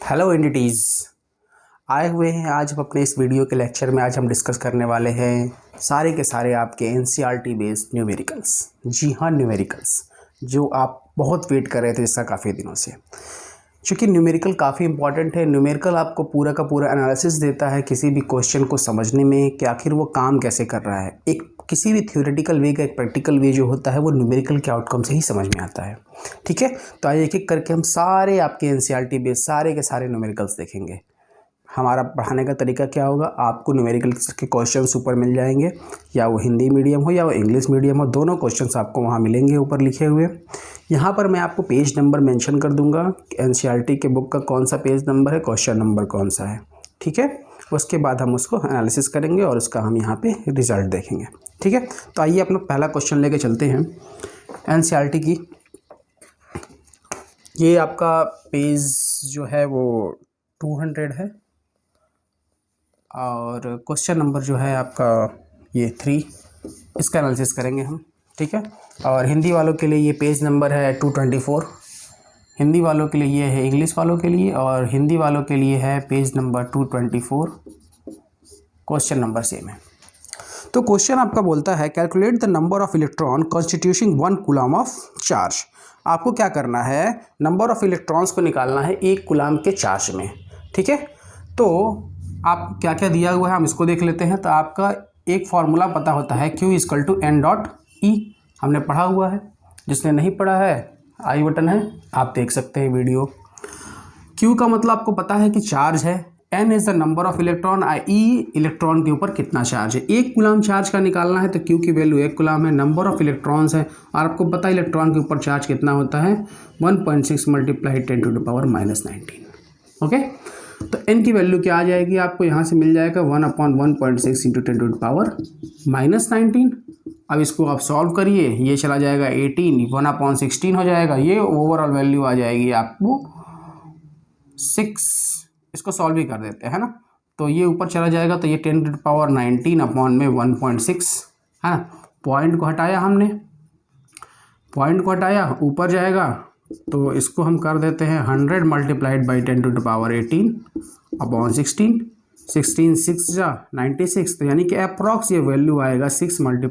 Hello entities, आए हुए हैं आज हम अपने इस वीडियो के लेक्चर में। आज हम डिस्कस करने वाले हैं सारे के सारे आपके एनसीईआरटी बेस्ड न्यूमेरिकल्स। जी हाँ, न्यूमेरिकल्स जो आप बहुत वेट कर रहे थे इसका काफ़ी दिनों से। चूँकि न्यूमेरिकल काफ़ी इंपॉर्टेंट है। न्यूमेरिकल आपको पूरा का पूरा एनालिसिस देता है किसी भी क्वेश्चन को समझने में कि आखिर वो काम कैसे कर रहा है। एक किसी भी थ्योरेटिकल वे का एक प्रैक्टिकल वे जो होता है वो न्यूमेरिकल के आउटकम से ही समझ में आता है। ठीक है, तो आइए एक एक करके हम सारे आपके एनसीईआरटी बेस्ड सारे के सारे न्यूमेरिकल्स देखेंगे। हमारा पढ़ाने का तरीका क्या होगा, आपको न्यूमेरिकल के क्वेश्चंस ऊपर मिल जाएंगे, या वो हिंदी मीडियम हो या वो इंग्लिश मीडियम हो, दोनों क्वेश्चंस आपको वहाँ मिलेंगे ऊपर लिखे हुए। यहाँ पर मैं आपको पेज नंबर मेंशन कर दूंगा, एनसीईआरटी के बुक का कौन सा पेज नंबर है, क्वेश्चन नंबर कौन सा है। ठीक है, उसके बाद हम उसको एनालिसिस करेंगे और उसका हम यहाँ पे रिजल्ट देखेंगे। ठीक है, तो आइए अपना पहला क्वेश्चन लेके चलते हैं एनसीईआरटी की। ये आपका पेज जो है वो 200 है और क्वेश्चन नंबर जो है आपका ये 3, इसका एनालिसिस करेंगे हम। ठीक है, और हिंदी वालों के लिए ये पेज नंबर है 224, हिंदी वालों के लिए ये है इंग्लिश वालों के लिए, और हिंदी वालों के लिए है page number 224, question number same है। तो क्वेश्चन आपका बोलता है calculate the number of electron constituting 1 coulomb of charge. आपको क्या करना है, नंबर ऑफ इलेक्ट्रॉन्स को निकालना है 1 कूलम के चार्ज में। ठीक है, तो आप क्या क्या दिया हुआ है हम इसको देख लेते हैं। तो आपका एक फार्मूला पता होता है Q = N.E, हमने पढ़ा हुआ है। जिसने नहीं पढ़ा है आई बटन है, आप देख सकते हैं वीडियो। Q का मतलब आपको पता है कि चार्ज है, N is the number of electron, E electron के ऊपर कितना चार्ज है। 1 कूलम चार्ज का निकालना है तो Q की वैल्यू 1 कूलम है, नंबर ऑफ इलेक्ट्रॉन्स है और आपको पता है इलेक्ट्रॉन के ऊपर चार्ज कितना होता है 1.6 × 10⁻⁻19। ओके, तो n की वैल्यू क्या आ जाएगी, आपको यहाँ से मिल जाएगा 1/1.6 × 10⁻⁻19। अब इसको आप सॉल्व करिए, ये चला जाएगा 18, 1/16 हो जाएगा, ये ओवरऑल वैल्यू आ जाएगी आपको 6। इसको सॉल्व ही कर देते हैं ना, तो ये ऊपर चला जाएगा तो ये 10⁻19/1.6 है ना। पॉइंट को हटाया हमने, पॉइंट को हटाया ऊपर जाएगा तो इसको हम कर देते हैं 100 × 10⁻18/16, 16 6 जा 96, तो यानी कि अप्रॉक्स ये वैल्यू आएगा 6 ×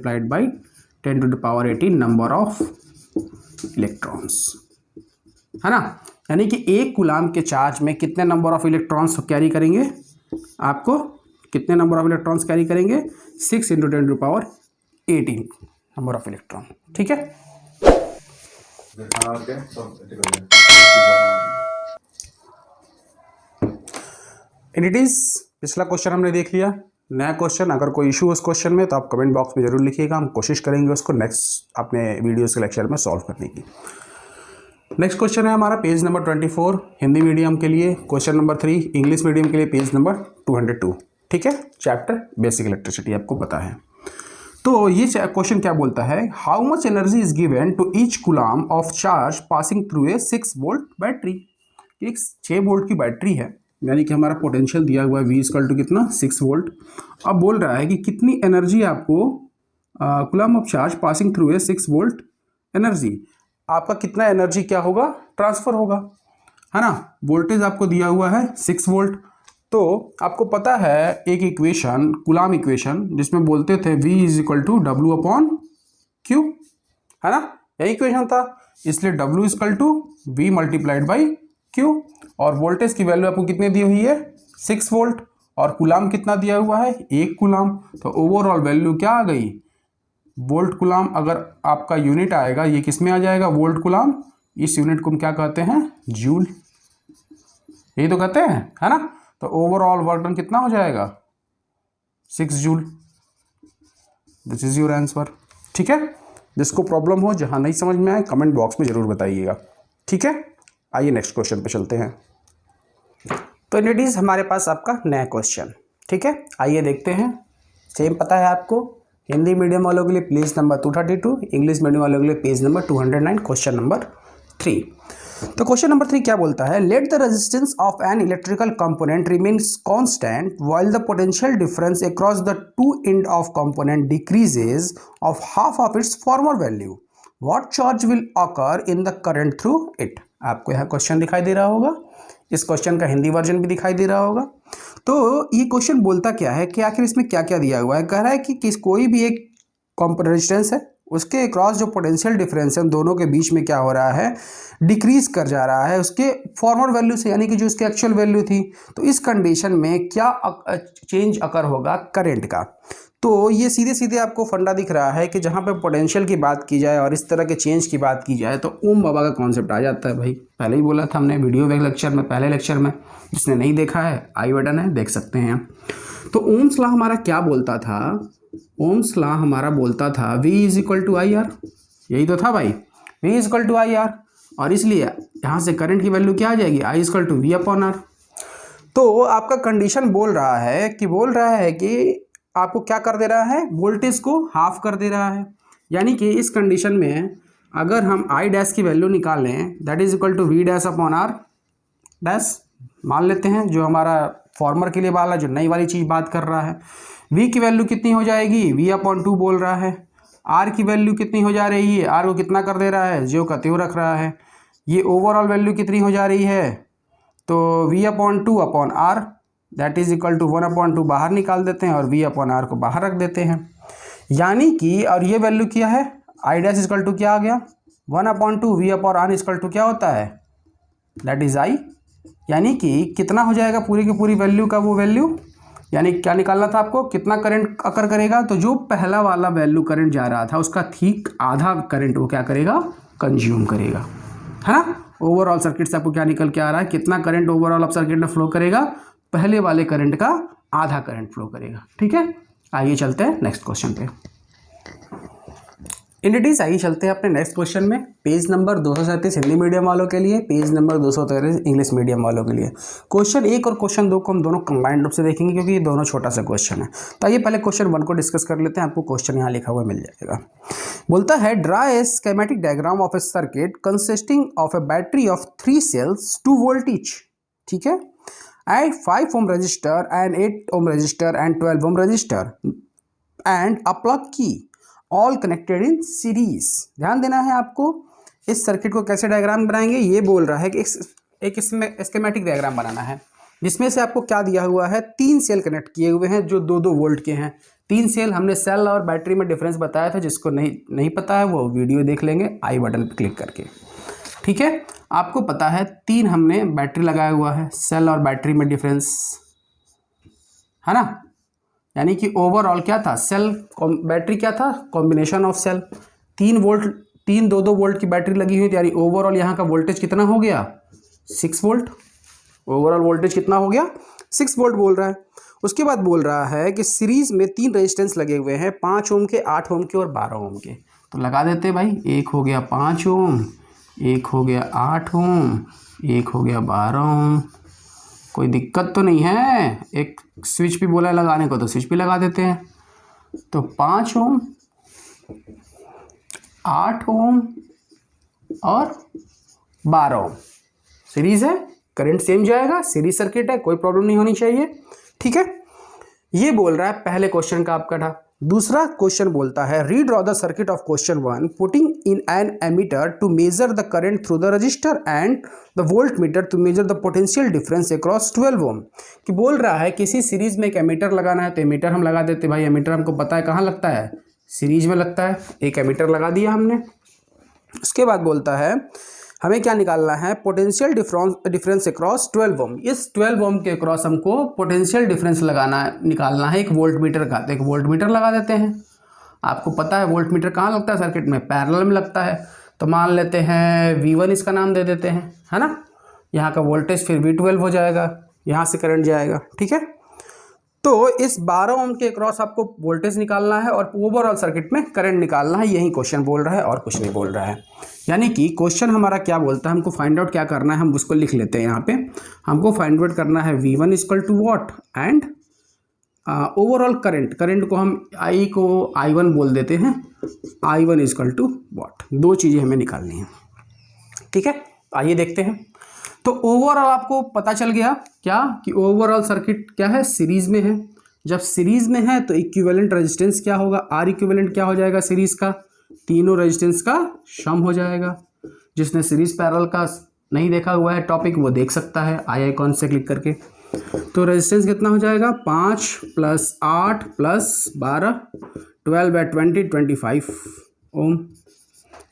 10⁻18 नंबर ऑफ इलेक्ट्रॉन्स, है ना। यानी कि 1 कूलम के चार्ज में कितने नंबर ऑफ इलेक्ट्रॉन्स कैरी करेंगे, आपको कितने नंबर ऑफ इलेक्ट्रॉन्स कैरी करेंगे, 6 × 10⁻18 नंबर ऑफ इलेक्ट्रॉन। ठीक है, एंटिटीज पिछला क्वेश्चन हमने देख लिया। नया क्वेश्चन, अगर कोई इशू उस क्वेश्चन में तो आप कमेंट बॉक्स में जरूर लिखिएगा, हम कोशिश करेंगे उसको नेक्स्ट अपने वीडियोस के लेक्चर में सॉल्व करने की। नेक्स्ट क्वेश्चन है हमारा पेज नंबर 24 हिंदी मीडियम के लिए, क्वेश्चन नंबर 3 इंग्लिश मीडियम के लिए पेज नंबर 202। ठीक है, चैप्टर बेसिक इलेक्ट्रिसिटी आपको पता है। तो ये क्वेश्चन क्या बोलता है, how much energy is given to each coulomb of charge passing through a 6 volt battery. एक 6 वोल्ट की बैटरी है, यानी कि हमारा पोटेंशियल दिया हुआ है V = कितना 6 वोल्ट। अब बोल रहा है कि कितनी एनर्जी आपको coulomb of charge passing through a 6 volt energy, आपका कितना एनर्जी क्या होगा, ट्रांसफर होगा, है ना। वोल्टेज आपको दिया हुआ है 6 वोल्ट। तो आपको पता है एक इक्वेशन, कूलम इक्वेशन, जिसमें बोलते थे V = W/Q, है ना, यही इक्वेशन था। इसलिए W = V × Q, और वोल्टेज की वैल्यू आपको कितनी दी हुई है 6 वोल्ट, और कूलम कितना दिया हुआ है 1 कूलम। तो ओवरऑल वैल्यू क्या आ गई, वोल्ट कूलम। अगर आपका यूनिट आएगा ये किस में आ जाएगा, वोल्ट कूलम। इस यूनिट को हम क्या कहते हैं, जूल, यही तो कहते हैं, है ना। तो ओवरऑल वर्क डन कितना हो जाएगा 6 joule. This is your answer. ठीक है, जिसको प्रॉब्लम हो, जहां नहीं समझ में आए, कमेंट बॉक्स में जरूर बताइएगा। ठीक है, आइए नेक्स्ट क्वेश्चन पे चलते हैं। तो एंटिटीज हमारे पास आपका नया क्वेश्चन। ठीक है, आइए देखते हैं। सेम पता है आपको, हिंदी मीडियम वालों के लिए पेज नंबर 232, इंग्लिश मीडियम वालों के लिए पेज नंबर 209, क्वेश्चन नंबर 3। तो क्वेश्चन नंबर 3 क्या बोलता है, let the resistance of an electrical component remains constant while the potential difference across the two end of component decreases of half of its farmer value, what charge will occur in the current through it. आपको यहाँ question दिखाई दे रहा होगा, इस question का Hindi version भी दिखाई दे रहा होगा। तो ये क्वेश्चन बोलता क्या है कि आखिर इसमें क्या क्या दिया हुआ है। कह रहा है कि कोई भी एक रेजिस्टेंस है, उसके क्रॉस जो पोटेंशियल डिफरेंस है उन दोनों के बीच में क्या हो रहा है, डिक्रीज कर जा रहा है उसके फॉरवर्ड वैल्यू से, यानी कि जो उसकी एक्चुअल वैल्यू थी। तो इस कंडीशन में क्या चेंज अकर होगा करंट का। तो ये सीधे सीधे आपको फंडा दिख रहा है कि जहाँ पे पोटेंशियल की बात की जाए और इस तरह के चेंज की बात की जाए तो ओम बाबा का कॉन्सेप्ट आ जाता है भाई। पहले ही बोला था हमने वीडियो लेक्चर में, पहले लेक्चर में, जिसने नहीं देखा है आई बटन है, देख सकते हैं आप। तो ओम्स लॉ हमारा क्या बोलता था, ओम्स लॉ हमारा बोलता था V is equal to I R, यही तो था भाई, V is equal to I R. और इसलिए यहाँ से करंट की वैल्यू क्या आ जाएगी, I is equal to V upon R. तो आपका कंडीशन बोल रहा है कि आपको क्या कर दे रहा है, वोल्टेज को हाफ कर दे रहा है। यानी कि इस कंडीशन में अगर हम I डैश की वैल्यू निकालें, that is equal to V dash upon R dash मान लेते हैं, जो हमारा फॉर्मर के लिए वाला जो नई वाली चीज़ बात कर रहा है। V की वैल्यू कितनी हो जाएगी, V अपॉन 2 बोल रहा है। R की वैल्यू कितनी हो जा रही है, R को कितना कर दे रहा है, ज्यों का त्यों रख रहा है। ये ओवरऑल वैल्यू कितनी हो जा रही है, तो V upon 2 upon R that is equal to 1 upon 2 बाहर निकाल देते हैं और V अपॉन R को बाहर रख देते हैं। यानी कि और ये वैल्यू क्या है, I डैश इक्वल टू क्या आ गया, 1 upon 2 V upon R equal to क्या होता है, दैट इज I। यानी कि कितना हो जाएगा पूरी की पूरी वैल्यू का वो वैल्यू, यानी क्या निकालना था आपको, कितना करंट अकर करेगा। तो जो पहला वाला वैल्यू करंट जा रहा था उसका ठीक आधा करंट वो क्या करेगा, कंज्यूम करेगा, है ना। ओवरऑल सर्किट से आपको क्या निकल के आ रहा है, कितना करंट ओवरऑल अब सर्किट में फ्लो करेगा, पहले वाले करंट का आधा करंट फ्लो करेगा। ठीक है, आइए चलते हैं नेक्स्ट क्वेश्चन पे। इंडिटीज आइए चलते हैं अपने नेक्स्ट क्वेश्चन में। पेज नंबर 237 हिंदी मीडियम वालों के लिए, पेज नंबर 213 इंग्लिश मीडियम वालों के लिए। क्वेश्चन 1 और क्वेश्चन 2 को हम दोनों कंबाइंड रूप से देखेंगे क्योंकि ये दोनों छोटा सा क्वेश्चन है। तो आइए पहले क्वेश्चन 1 को डिस्कस कर लेते हैं, आपको क्वेश्चन यहाँ लिखा हुआ मिल जाएगा। बोलता है draw a schematic diagram of a circuit consisting of a battery of 3 cells 2 volt each. ठीक है, and 5 ohm resistor and 8 ohm resistor and 12 ohm resistor and a plug key all connected in series. ध्यान देना है आपको, इस circuit को कैसे diagram बनाएंगे। ये बोल रहा है कि एक इसमें स्कीमेटिक डायग्राम बनाना है जिसमें से आपको क्या दिया हुआ है, 3 सेल कनेक्ट किए हुए हैं जो 2-2 वोल्ट के हैं। 3 सेल, हमने सेल और बैटरी में डिफरेंस बताया था, जिसको नहीं पता है वो वीडियो देख लेंगे आई बटन पर क्लिक करके। ठीक है, आपको पता है 3 हमने बैटरी लगाया हुआ है, सेल और बैटरी में डिफरेंस है ना। यानी कि ओवरऑल क्या था, सेल बैटरी क्या था, combination of cell. 3 volt, 3 2-2 volt की बैटरी लगी हुई थी, यानी ओवरऑल यहाँ का वोल्टेज कितना हो गया, 6 वोल्ट। ओवरऑल वोल्टेज कितना हो गया, 6 वोल्ट बोल रहा है। उसके बाद बोल रहा है कि सीरीज में 3 रेजिस्टेंस लगे हुए हैं, 5 ओम के, 8 ओम के और 12 ओम के। तो लगा देते हैं भाई, एक हो गया 5 ओम, एक हो गया 8 ओम, एक हो गया 12 ओम। कोई दिक्कत तो नहीं है, एक स्विच भी बोला है लगाने को तो स्विच भी लगा देते हैं। तो 5 ओम, 8 ओम और 12 ओम सीरीज है, करंट सेम जाएगा, सीरीज सर्किट है, कोई प्रॉब्लम नहीं होनी चाहिए। ठीक है, ये बोल रहा है पहले क्वेश्चन का आपका था। दूसरा क्वेश्चन बोलता है redraw the circuit of question 1 putting in an ammeter to measure the current through the resistor and the voltmeter to measure the potential difference across 12 ohm. कि बोल रहा है किसी सीरीज में एक एमीटर लगाना है, तो एमीटर हम लगा देते भाई। एमीटर हमको पता है कहाँ लगता है, सीरीज में लगता है, एक एमीटर लगा दिया हमने। उसके बाद बोलता है हमें क्या निकालना है, पोटेंशियल डिफरेंस अक्रॉस 12 ओम। इस 12 ओम के अक्रॉस हमको पोटेंशियल डिफरेंस निकालना है एक वोल्ट मीटर का। तो एक वोल्ट मीटर लगा देते हैं। आपको पता है वोल्ट मीटर कहाँ लगता है, सर्किट में पैरेलल में लगता है। तो मान लेते हैं V1 इसका नाम दे देते हैं, है ना। यहाँ का वोल्टेज फिर V12 हो जाएगा, यहाँ से करंट जाएगा। ठीक है, तो इस 12 ओम के अक्रॉस आपको वोल्टेज निकालना है और ओवरऑल सर्किट में करंट निकालना है। यही क्वेश्चन बोल रहा है और कुछ नहीं बोल रहा है। यानी कि क्वेश्चन हमारा क्या बोलता है, हमको फाइंड आउट क्या करना है, हम उसको लिख लेते हैं यहाँ पे। हमको फाइंड आउट करना है V1 equal to what and overall current को हम I को I1 बोल देते हैं, I1 इक्वल टू वॉट। 2 चीज़ें हमें निकालनी है। ठीक है, आइए देखते हैं। तो ओवरऑल आपको पता चल गया क्या कि ओवरऑल सर्किट क्या है, सीरीज में है। जब सीरीज में है तो इक्विवेलेंट रेजिस्टेंस क्या होगा, R इक्विवेलेंट क्या हो जाएगा सीरीज का, तीनों रेजिस्टेंस का सम हो जाएगा। जिसने सीरीज पैरेलल का नहीं देखा हुआ है टॉपिक वो देख सकता है आई आइकॉन से क्लिक करके। तो रेजिस्टेंस कितना हो जाएगा 5 + 8 + 12 12/20 25 ओम।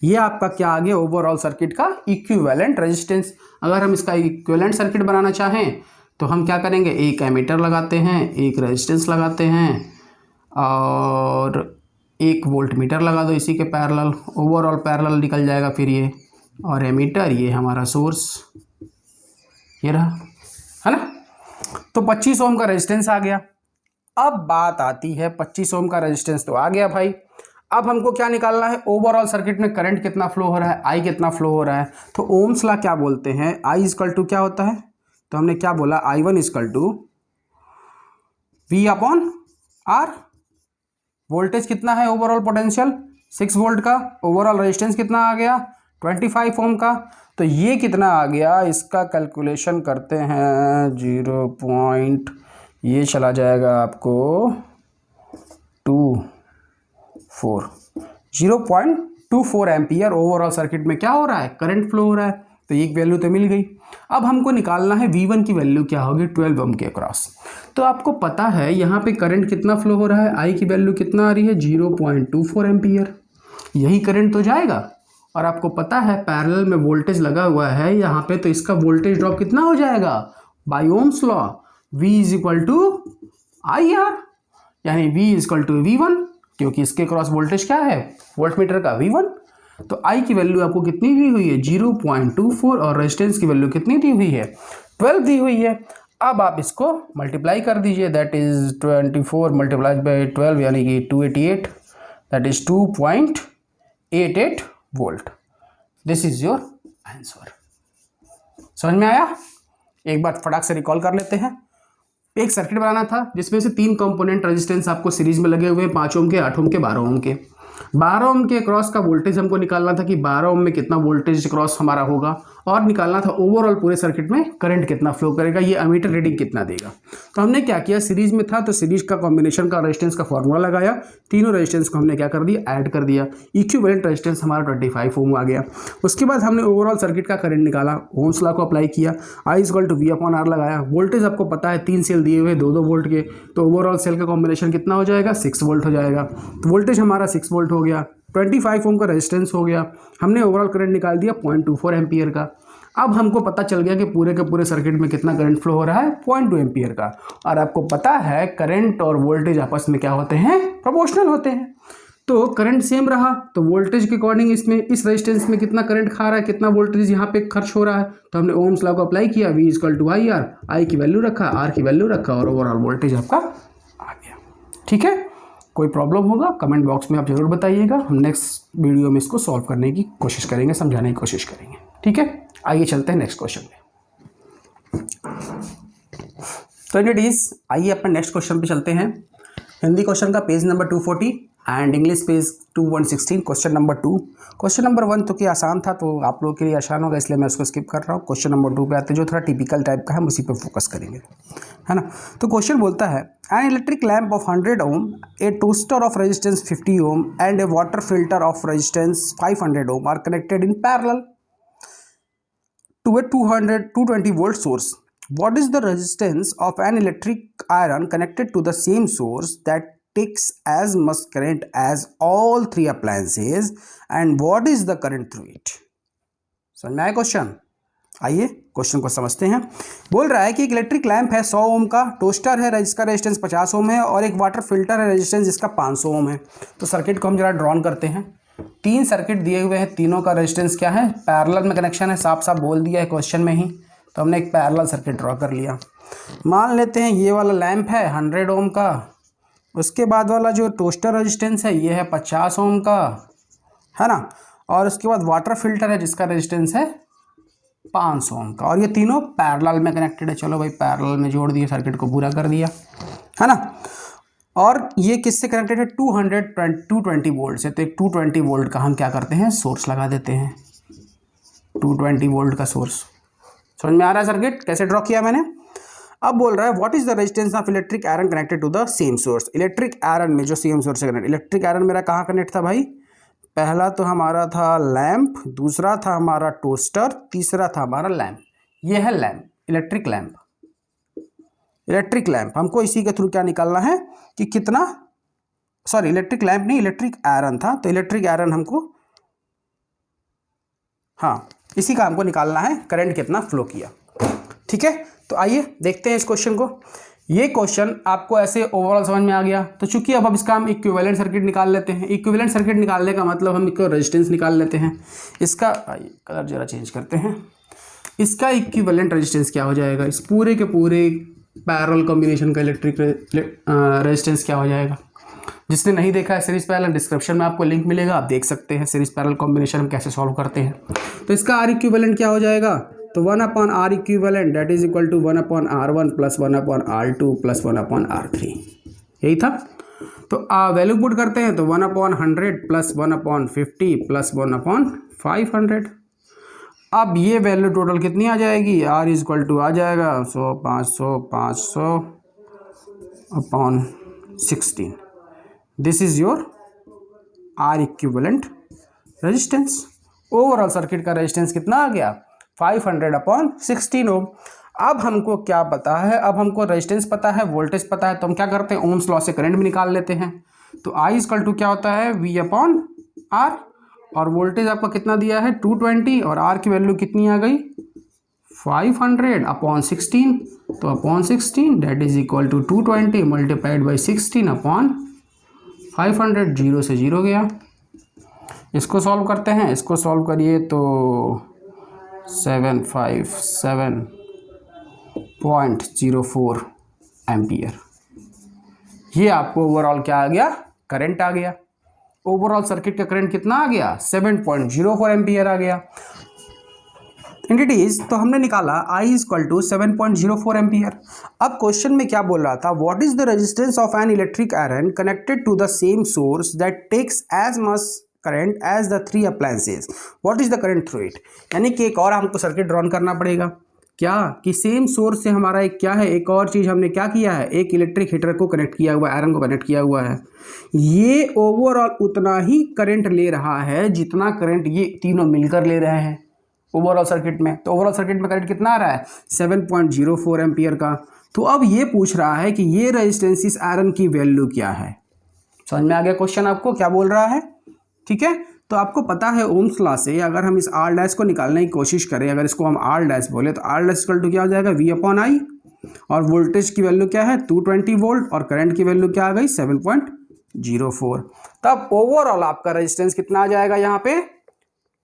ये आपका क्या आ गया ओवरऑल सर्किट का इक्विवेलेंट रेजिस्टेंस। अगर हम इसका इक्विवेलेंट सर्किट बनाना चाहें तो हम क्या करेंगे, एक एमीटर लगाते हैं, एक रेजिस्टेंस लगाते हैं और एक वोल्ट मीटर लगा दो इसी के पैरेलल, ओवरऑल पैरेलल निकल जाएगा फिर ये। और एमीटर ये हमारा सोर्स ये रहा, है ना। तो 25 ओम का रेजिस्टेंस आ गया। अब बात आती है 25 ओम का रेजिस्टेंस तो आ गया भाई, अब हमको क्या निकालना है, ओवरऑल सर्किट में करंट कितना फ्लो हो रहा है, आई कितना फ्लो हो रहा है। तो ओम्स लॉ क्या बोलते हैं, आई इक्वल टू क्या होता है, तो हमने क्या बोला I1 equal to V/R। Voltage कितना है ओवरऑल पोटेंशियल 6 वोल्ट का, ओवरऑल रेजिस्टेंस कितना आ गया 25 ओम का। तो ये कितना आ गया, इसका कैलकुलेशन करते हैं 0. ये चला जाएगा आपको 0.24 एम्पियर ओवरऑल सर्किट में क्या हो रहा है, करंट फ्लो हो रहा है। तो एक वैल्यू तो मिल गई। अब हमको निकालना है V1 की वैल्यू क्या होगी 12 ओम के अक्रॉस। तो आपको पता है यहाँ पे करंट कितना फ्लो हो रहा है, आई की वैल्यू कितना आ रही है 0.24 एम्पियर, यही करंट तो जाएगा। और आपको पता है पैरेलल में वोल्टेज लगा हुआ है यहाँ पे, तो इसका वोल्टेज ड्रॉप कितना हो जाएगा by Ohm's law V = IR, यानी V = V1, क्योंकि इसके क्रॉस वोल्टेज क्या है वोल्ट मीटर का V1। तो I की वैल्यू आपको कितनी दी हुई है 0.24 और रेजिस्टेंस की वैल्यू कितनी दी हुई है 12 दी हुई है। अब आप इसको मल्टीप्लाई कर दीजिए, दैट इज 24 × 12 यानी कि 288, that is 2.88 volt. This is your answer. समझ में आया। एक बार फटाक से रिकॉल कर लेते हैं। एक सर्किट बनाना था जिसमें से 3 कंपोनेंट रेजिस्टेंस आपको सीरीज में लगे हुए हैं, 5 ओम के, 8 ओम के, 12 ओम के। 12 ओम के क्रॉस का वोल्टेज हमको निकालना था कि 12 ओम में कितना वोल्टेज क्रॉस हमारा होगा, और निकालना था ओवरऑल पूरे सर्किट में करंट कितना फ्लो करेगा, ये एमीटर रीडिंग कितना देगा। तो हमने क्या किया, सीरीज में था तो सीरीज का कॉम्बिनेशन का रेजिस्टेंस का फॉर्मूला लगाया, तीनों रेजिस्टेंस को हमने क्या कर दिया ऐड कर दिया, इक्विवेलेंट रेजिस्टेंस हमारा 25 ओम आ गया। उसके बाद हमने ओवरऑल सर्किट का करंट निकाला, ओम्स लॉ को अप्लाई किया, I = V/R लगाया। वोल्टेज आपको पता है 3 सेल दिए हुए 2-2 वोल्ट के, तो ओवरऑल सेल का कॉम्बिनेशन कितना हो जाएगा 6 वोल्ट हो जाएगा। तो वोल्टेज हमारा 6 वोल्ट हो गया, 25 ओम का रेजिस्टेंस हो गया, हमने ओवरऑल करंट निकाल दिया 0.24 एम्पियर का। अब हमको पता चल गया कि पूरे के पूरे सर्किट में कितना करंट फ्लो हो रहा है 0.2 एम्पियर का। और आपको पता है करंट और वोल्टेज आपस में क्या होते हैं, प्रोपोर्शनल होते हैं। तो करंट सेम रहा, तो वोल्टेज के अकॉर्डिंग इसमें इस रेजिस्टेंस में कितना करंट खा रहा है, कितना वोल्टेज यहाँ पे खर्च हो रहा है, तो हमने ओम्स लॉ को अप्लाई किया, V = IR, आई की वैल्यू रखा, R की वैल्यू रखा, और ओवरऑल वोल्टेज आपका आ गया। ठीक है, कोई प्रॉब्लम होगा कमेंट बॉक्स में आप जरूर बताइएगा, हम नेक्स्ट वीडियो में इसको सॉल्व करने की कोशिश करेंगे, समझाने की कोशिश करेंगे। ठीक है, आइए चलते हैं नेक्स्ट क्वेश्चन में। तो इट इज, आइए अपने नेक्स्ट क्वेश्चन पे चलते हैं। हिंदी क्वेश्चन का page number 240 and English page 2116, question number 2। Question number 1 तो क्या आसान था, तो आप लोगों के लिए आसान होगा, इसलिए मैं उसको स्किप कर रहा हूँ। क्वेश्चन नंबर 2 पे आते हैं जो थोड़ा टिपिकल टाइप का है, हम उसी पे फोकस करेंगे, है ना। तो क्वेश्चन बोलता है an electric lamp of 100 ohm, a toaster of resistance 50 ohm and a water filter of resistance 500 ohm are connected in parallel to a 220 volt source. What is the resistance of an electric iron connected to the same source that takes as much current as all 3 appliances, and what is the current through it? समझ में आया question. आइए question को समझते हैं। बोल रहा है कि एक इलेक्ट्रिक लैंप है 100 ओम का, टोस्टर है जिसका रेजिस्टेंस 50 ओम है, और एक वाटर फिल्टर है रेजिस्टेंस जिसका 500 ओम है। तो सर्किट को हम जरा ड्रॉन करते हैं। 3 सर्किट दिए हुए हैं, तीनों का रेजिस्टेंस क्या है, पैरेलल में कनेक्शन है, साफ साफ बोल दिया है क्वेश्चन में ही। तो हमने एक पैरेलल सर्किट ड्रॉ कर लिया। मान लेते हैं ये वाला लैंप है 100 ओम का, उसके बाद वाला जो टोस्टर रेजिस्टेंस है ये है 50 ओम का, है ना, और उसके बाद वाटर फिल्टर है जिसका रेजिस्टेंस है 500 ओम का, और ये तीनों पैरेलल में कनेक्टेड है। चलो भाई पैरेलल में जोड़ दिए, सर्किट को पूरा कर दिया, है ना। और ये किससे कनेक्टेड है 220 वोल्ट से, तो एक 220 वोल्ट का हम क्या करते हैं सोर्स लगा देते हैं, 220 वोल्ट का सोर्स। समझ में आ रहा है सर्किट कैसे ड्रॉ किया मैंने। अब बोल रहा है what is the resistance of electric iron connected to the same source. Electric iron में जो सेम सोर्स से कनेक्ट, इलेक्ट्रिक आयरन मेरा कहाँ कनेक्ट था भाई पहला तो हमारा था लैंप, दूसरा था हमारा टोस्टर, तीसरा था हमारा लैंप। ये है lamp, electric lamp. Electric lamp हमको इसी के थ्रू क्या निकालना है कि कितना, सॉरी इलेक्ट्रिक लैंप नहीं, इलेक्ट्रिक आयरन था, तो इलेक्ट्रिक आयरन हमको, हाँ इसी का हमको निकालना है करंट कितना फ्लो किया। ठीक है, तो आइए देखते हैं इस क्वेश्चन को। ये क्वेश्चन आपको ऐसे ओवरऑल समझ में आ गया, तो चूंकि अब इसका हम इक्विवेलेंट सर्किट निकाल लेते हैं। इक्विवेलेंट सर्किट निकालने का मतलब हम इसको रेजिस्टेंस निकाल लेते हैं। इसका कलर जरा चेंज करते हैं। इसका इक्विवेलेंट रेजिस्टेंस क्या हो जाएगा, इस पूरे के पूरे पैरेलल कॉम्बिनेशन का इलेक्ट्रिक रेजिस्टेंस क्या हो जाएगा। जिसने नहीं देखा है सीरीज पैरेलल, डिस्क्रिप्शन में आपको लिंक मिलेगा, आप देख सकते हैं सीरीज पैरेलल कॉम्बिनेशन हम कैसे सॉल्व करते हैं। तो इसका आर इक्विवेलेंट क्या हो जाएगा, तो 1/R equivalent that is equal to 1/R1 plus 1/R2 plus 1/R3, यही था। तो वैल्यू पुट करते हैं, तो 1/100 प्लस 1/50 प्लस 1/500। अब ये वैल्यू टोटल कितनी आ जाएगी, R इज इक्वल टू आ जाएगा 100 500 upon 16। This is your R equivalent resistance. Overall circuit का रेजिस्टेंस कितना आ गया, 500/16 ओम। अब हमको क्या पता है, अब हमको रेजिस्टेंस पता है, वोल्टेज पता है, तो हम क्या करते हैं, ओम्स लॉ से करंट भी निकाल लेते हैं। तो I इक्वल टू क्या होता है, V/R, और वोल्टेज आपका कितना दिया है 220, और R की वैल्यू कितनी आ गई 500/16। तो upon 16 that is equal to 220 multiplied by 16/500, 0 से 0 गया। इसको सॉल्व करते हैं, इसको सॉल्व करिए तो 757.04 एम्पियर। ये आपको ओवरऑल क्या आ गया, करंट आ गया। ओवरऑल सर्किट का करंट कितना आ गया, 7.04 एम्पियर आ गया। एंटिटीज तो हमने निकाला I इक्वल टू 7.04 एम्पियर। अब क्वेश्चन में क्या बोल रहा था, what is the resistance of an electric iron connected to the same source that takes as much current as the 3 appliances, what is the current through it. यानी कि एक और हमको सर्किट ड्रॉन करना पड़ेगा, क्या कि सेम सोर्स से हमारा एक क्या है, एक और चीज़ हमने क्या किया है, एक इलेक्ट्रिक हीटर को कनेक्ट किया हुआ है, आयरन को कनेक्ट किया हुआ है। ये ओवरऑल उतना ही करंट ले रहा है जितना करंट ये तीनों मिलकर ले रहे हैं ओवरऑल सर्किट में। तो ओवरऑल सर्किट में करंट कितना आ रहा है 7.04 एम्पियर का। तो अब ये पूछ रहा है कि ये रेजिस्टेंस इस आयरन की वैल्यू क्या है। समझ में आ गया क्वेश्चन आपको क्या बोल रहा है, ठीक है। तो आपको पता है ओम्स लॉ से अगर हम इस आर डैश को निकालने की कोशिश करें, अगर इसको हम आर डैश बोले तो आर डैश इक्वल टू क्या हो जाएगा V/I, और वोल्टेज की वैल्यू क्या है 220 वोल्ट, और करंट की वैल्यू क्या आ गई 7.04। तब ओवरऑल आपका रेजिस्टेंस कितना आ जाएगा, यहाँ पे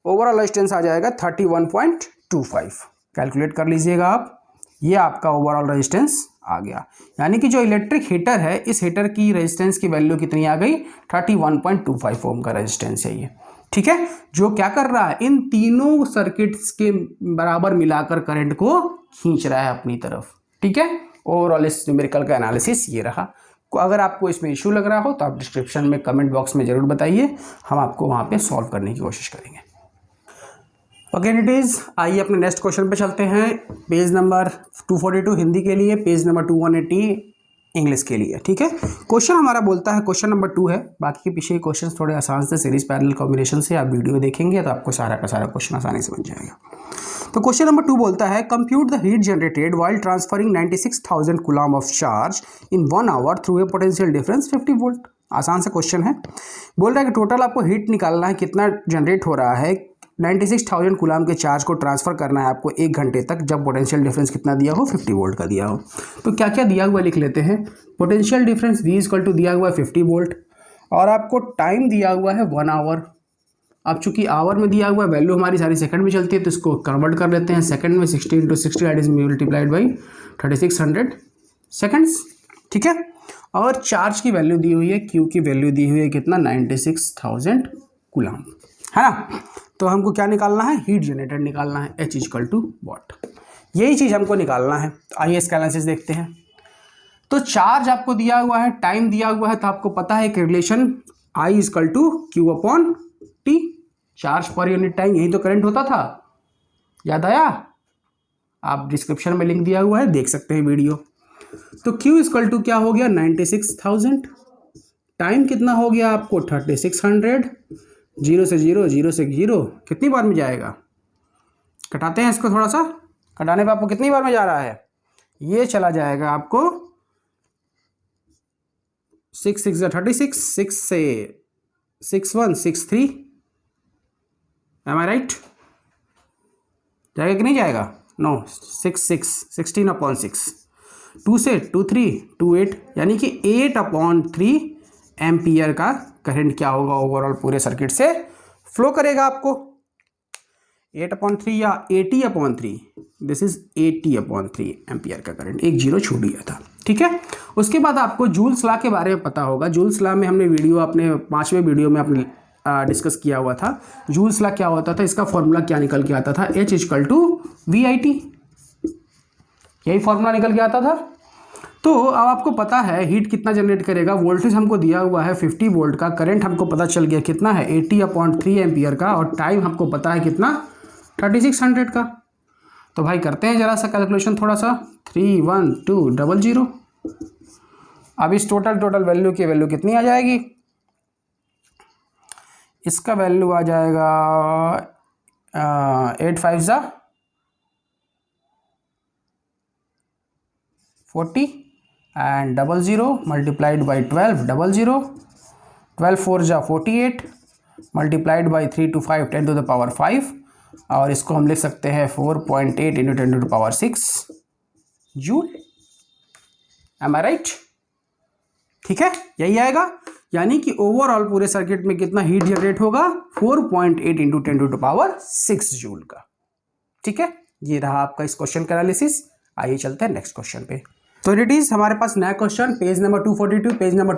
ओवरऑल रेजिस्टेंस आ जाएगा 31.25। कैलकुलेट कर लीजिएगा आप, ये आपका ओवरऑल रेजिस्टेंस आ गया। यानी कि जो इलेक्ट्रिक हीटर है, इस हीटर की रेजिस्टेंस की वैल्यू कितनी आ गई 31.25 ओम का रेजिस्टेंस है ये, ठीक है। जो क्या कर रहा है, इन तीनों सर्किट्स के बराबर मिलाकर करंट को खींच रहा है अपनी तरफ, ठीक है। ओवरऑल इस न्यूमेरिकल का एनालिसिस ये रहा। अगर आपको इसमें इशू लग रहा हो तो आप डिस्क्रिप्शन में कमेंट बॉक्स में जरूर बताइए, हम आपको वहाँ पे सॉल्व करने की कोशिश करेंगे। ओके एंटिटीज, आइए अपने नेक्स्ट क्वेश्चन पे चलते हैं। पेज नंबर 242 हिंदी के लिए, पेज नंबर 2180 इंग्लिश के लिए, ठीक है। क्वेश्चन हमारा बोलता है, क्वेश्चन नंबर 2 है, बाकी के पीछे क्वेश्चन थोड़े आसान से सीरीज पैरेलल कॉम्बिनेशन से आप वीडियो देखेंगे तो आपको सारा का सारा क्वेश्चन आसानी से बन जाएगा। तो क्वेश्चन नंबर 2 बोलता है, compute the heat generated while transferring 96,000 coulomb of charge in 1 hour through a potential difference 50 volt. आसान सा क्वेश्चन है। बोल रहा है कि टोटल आपको हीट निकालना है, कितना जनरेट हो रहा है, 96,000 कूलम के चार्ज को ट्रांसफर करना है आपको 1 घंटे तक, जब पोटेंशियल डिफरेंस कितना दिया हो 50 वोल्ट का दिया हो। तो क्या क्या दिया हुआ लिख लेते हैं। Potential difference V equal to दिया हुआ है 50 वोल्ट, और आपको टाइम दिया हुआ है 1 आवर। अब चूंकि आवर में दिया हुआ है, वैल्यू हमारी सारी सेकंड में चलती है, तो इसको कन्वर्ट कर लेते हैं सेकंड में। 60 × 60 that is multiplied by 3600 seconds, ठीक है। और चार्ज की वैल्यू दी हुई है, Q की वैल्यू दी हुई है कितना 96,000 कूलम, है ना। तो हमको क्या निकालना है, हीट जनरेटेड निकालना है, H इक्वल टू वॉट, यही चीज़ हमको निकालना है। तो आइए इसका एनालिसिस देखते हैं। तो चार्ज आपको दिया हुआ है, टाइम दिया हुआ है, तो आपको पता है कि relation I equal to Q/T, charge per unit time, यही तो करंट होता था, याद आया। आप डिस्क्रिप्शन में लिंक दिया हुआ है, देख सकते हैं वीडियो। तो Q इक्वल टू क्या हो गया 96,000, टाइम कितना हो गया आपको 3600, 0 से 0, 0 से 0 कितनी बार में जाएगा? कटाते हैं इसको थोड़ा सा, कटाने पे आपको कितनी बार में जा रहा है? ये चला जाएगा आपको 6 6 36, 6 से 6 1 6 3, एम आई राइट? जाएगा कि नहीं जाएगा? नो, 6 6 16/6, 2 से 2 3 2 8, यानी कि 8/3 एम्पियर का करंट क्या होगा ओवरऑल पूरे सर्किट से फ्लो करेगा आपको। 8/3 या 80/3, दिस इज 80/3 एम्पियर का करंट, एक जीरो छूट गया था। ठीक है, उसके बाद आपको जूल्स लॉ के बारे में पता होगा। जूल्स लॉ में हमने वीडियो अपने 5वें वीडियो में अपने डिस्कस किया हुआ था। जूल्स लॉ क्या होता था, इसका फॉर्मूला क्या निकल के आता था? H = VIT, यही फॉर्मूला निकल के आता था। तो अब आपको पता है हीट कितना जनरेट करेगा, वोल्टेज हमको दिया हुआ है 50 वोल्ट का, करंट हमको पता चल गया कितना है 80/3 एम्पियर का, और टाइम हमको पता है कितना 3600 का। तो भाई करते हैं जरा सा कैलकुलेशन थोड़ा सा। 31200। अब इस टोटल वैल्यू की वैल्यू कितनी आ जाएगी? इसका वैल्यू आ जाएगा 8 5 जा 40 एंड 00 मल्टीप्लाइड बाई 12 00, 12 4 जा 48 multiplied by 3 to 5 10 to the power 5, और इसको हम लिख सकते हैं 4.8 × 10 to the power 6 joule. Am I right? ठीक है, यही आएगा। यानी कि ओवरऑल पूरे सर्किट में कितना हीट जनरेट होगा? 4.8 × 10 to the power 6 जूल का। ठीक है, ये रहा आपका इस क्वेश्चन का एनालिसिस। आइए चलते हैं नेक्स्ट क्वेश्चन पे। तो इट इज हमारे पास नया question, page number 242, page number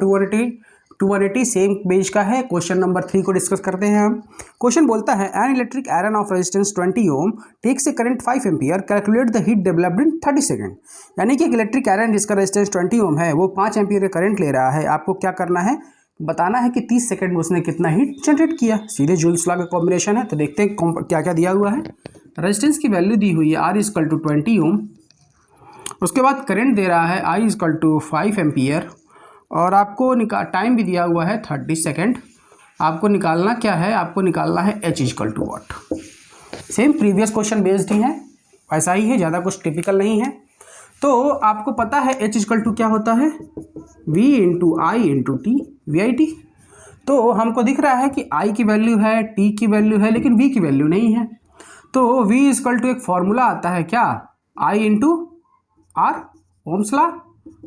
280 same page का है। क्वेश्चन नंबर 3 को डिस्कस करते हैं हम। क्वेश्चन बोलता है an electric iron of resistance 20 ohm takes a current 5 ampere, calculate the heat developed in 30 second. यानी कि एक इलेक्ट्रिक आयरन जिसका रेजिस्टेंस 20 ओम है वो 5 एम्पियर का करंट ले रहा है। आपको क्या करना है, बताना है कि 30 सेकंड में उसने कितना हीट जनरेट किया। सीधे जूल्स लॉ का कॉम्बिनेशन है। तो देखते हैं क्या क्या दिया हुआ है। रेजिस्टेंस की वैल्यू दी हुई है R = 20 ओम। उसके बाद करंट दे रहा है I = 5 एम्पियर, और आपको टाइम भी दिया हुआ है 30 सेकेंड। आपको निकालना क्या है? आपको निकालना है H = what. Same previous question based ही है, ऐसा ही है, ज़्यादा कुछ टिपिकल नहीं है। तो आपको पता है H = क्या होता है? V × I × T, VIT। तो हमको दिख रहा है कि I की वैल्यू है, T की वैल्यू है, लेकिन V की वैल्यू नहीं है। तो V = एक फॉर्मूला आता है क्या? I × R, Ohm's law,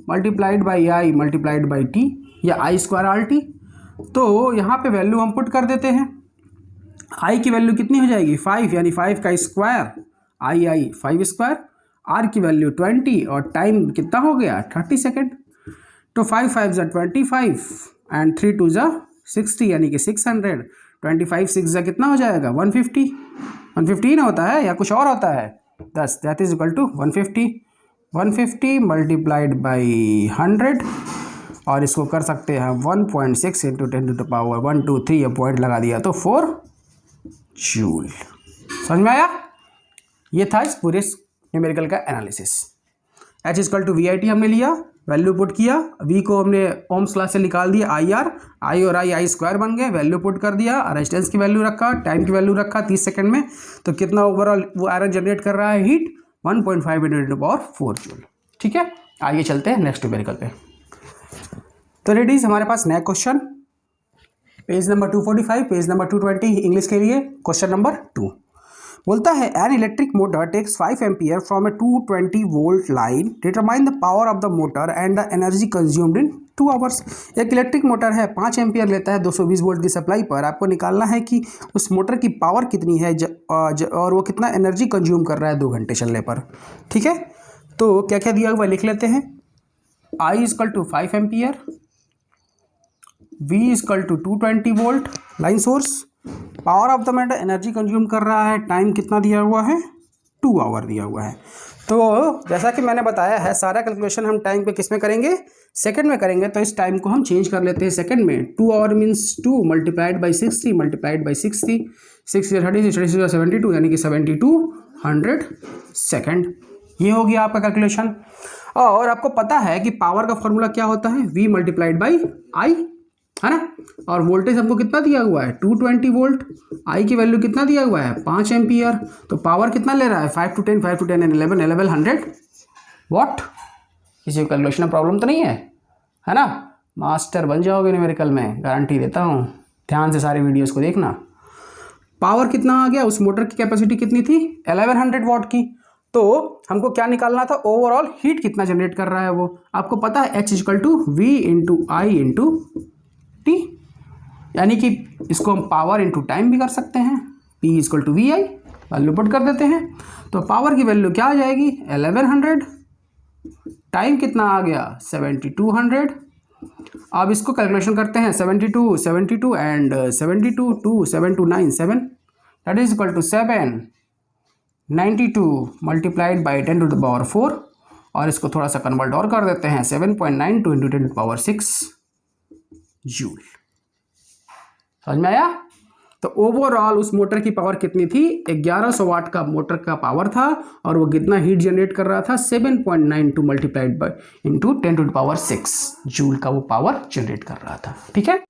multiplied by I multiplied by T, या I² RT। तो यहाँ पे वैल्यू हम पुट कर देते हैं। I की वैल्यू कितनी हो जाएगी? 5, यानी 5 का स्क्वायर, I 5², R की वैल्यू 20, और टाइम कितना हो गया? 30 सेकेंड। तो 5 5 जा 25 एंड 3 2 जा 60, यानी कि 600। 25 6 जा कितना हो जाएगा? 150। 115 होता है या कुछ और होता है? 10, that is equal to 150। 150 multiplied by 100, और इसको कर सकते हैं 1.6 × 10 to the power 1 2 3, ये पॉइंट लगा दिया तो 4 जूल। समझ में आया? ये था इस पूरे न्यूमेरिकल का एनालिसिस। H = VIT हमने लिया, वैल्यू पुट किया, V को हमने ओम्स लॉ से निकाल दिया, IR, I और I² बन गए, वैल्यू पुट कर दिया, रेजिस्टेंस की वैल्यू रखा, टाइम की वैल्यू रखा 30 सेकंड में। तो कितना ओवरऑल वो आयरन जनरेट कर रहा है heat? 1.5 × 10 to the power 4 joule. ठीक है, आइए चलते हैं नेक्स्ट न्यूमेरिकल पे। तो रेडीज हमारे पास नया question, page number 245, page number 220 English के लिए। क्वेश्चन नंबर 2 बोलता है an electric motor takes 5 ampere from a 220 volt line, determine the power of the motor and the energy consumed in 2 hours. एक इलेक्ट्रिक मोटर है, 5 ampere लेता है 220 volt की supply पर। आपको निकालना है कि उस मोटर की पावर कितनी है और वो कितना एनर्जी कंज्यूम कर रहा है 2 घंटे चलने पर। ठीक है, तो क्या क्या दिया हुआ लिख लेते हैं। I = 5 ampere, V = 220 volt line source, power of the motor energy consume कर रहा है, टाइम कितना दिया हुआ है? 2 आवर दिया हुआ है। तो जैसा कि मैंने बताया है सारा कैलकुलेशन हम टाइम पे किस में करेंगे? सेकंड में करेंगे। तो इस टाइम को हम चेंज कर लेते हैं सेकंड में। 2 hour means 2 multiplied by 60 multiplied by 60, 6 30 30 72, यानी कि 7200 सेकेंड। ये हो गया आपका कैलकुलेशन। और आपको पता है कि पावर का फॉर्मूला क्या होता है? V multiplied by I। है ना। और वोल्टेज हमको कितना दिया हुआ है 220 वोल्ट, आई की वैल्यू कितना दिया हुआ है 5 एम्पियर, तो पावर कितना ले रहा है 5 to 10 and 11 वॉट। किसी को कैलकुलेशन में प्रॉब्लम तो नहीं है ना। मास्टर बन जाओगे न्यूमेरिकल में, गारंटी देता हूँ। ध्यान से सारे वीडियोस को देखना। पावर कितना आ गया, उस मोटर की कैपेसिटी कितनी थी 1100 वॉट की। तो हमको क्या निकालना था, ओवरऑल हीट कितना जनरेट कर रहा है वो। आपको पता है H = V × I × T, यानी कि इसको हम पावर इंटू टाइम भी कर सकते हैं। P = VI, वैल्यू पुट कर देते हैं। तो पावर की वैल्यू क्या आ जाएगी 1100, टाइम कितना आ गया 7200। अब इसको कैलकुलेशन करते हैं 72 and 72 2 7 2 9 7, that is equal to 792 multiplied by 10⁴, और इसको थोड़ा सा कन्वर्ट और कर देते हैं 7.92 × 10⁶ जूल। समझ में आया। तो ओवरऑल उस मोटर की पावर कितनी थी 1100 वाट का मोटर का पावर था, और वो कितना हीट जनरेट कर रहा था 7.92 मल्टीप्लाइड बाई × 10⁶ जूल का वो पावर जनरेट कर रहा था। ठीक है।